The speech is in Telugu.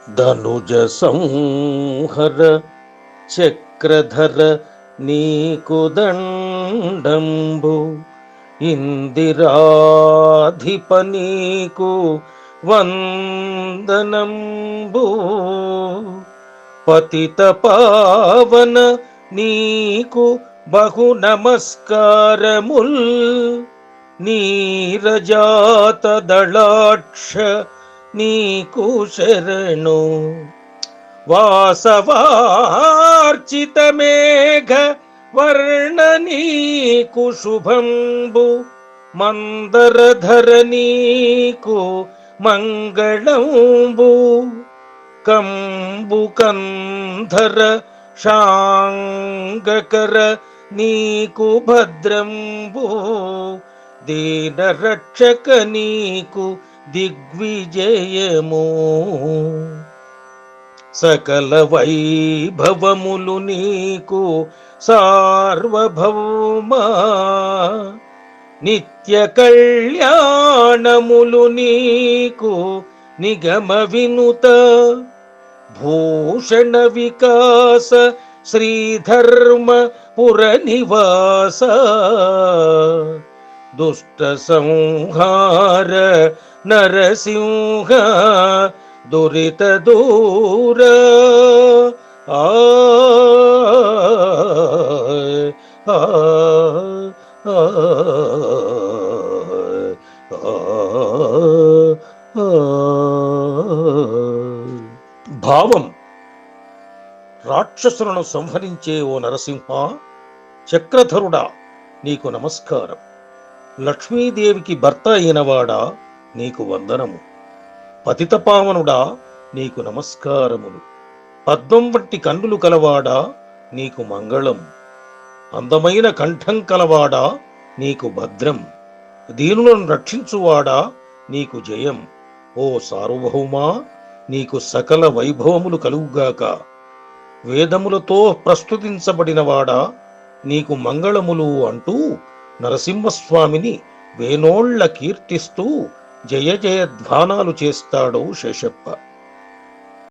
ధనుజ సంహర చక్రధర నీకు దండంబు, ఇందిరాధిప నీకు వందనంబు, పతిత పావన నీకు బహు నమస్కారముల్, నీరజాత దళాక్ష నీకు శరణు, వాసవార్చిత మేఘ వర్ణ నీకు శుభంబు, మందరధర నీకు మంగళంబు, కంబు కంధర శాంగకర నీకు భద్రంబు, దీన రక్షక నీకు దిగ్విజయము, సకల వైభవములు నీకు సార్వభౌమా, నిత్య కళ్యాణములు నీకు నిగమ వినుత, భూషణ వికాస శ్రీధర్మ పుర నివాస, దుష్ట సంహార నరసింహ దురిత దూర, భావం: రాక్షసులను సంహరించే ఓ నరసింహ, చక్రధరుడా నీకు నమస్కారం. లక్ష్మీదేవికి భర్త అయినవాడా నీకు వందనము. పతితపావనుడా నీకు నమస్కారములు. పద్మం వంటి కన్నులు కలవాడా నీకు మంగళం. అందమైన కంఠం కలవాడా నీకు భద్రం. దీనులను రక్షించువాడా నీకు జయం. ఓ సార్వభౌమా, నీకు సకల వైభవములు కలుగుగాక. వేదములతో ప్రస్తుతించబడినవాడా నీకు మంగళములు అంటూ నరసింహస్వామిని వేనోళ్ల కీర్తిస్తూ జయ జయ ధ్వానాలు చేస్తాడు శేషప్ప.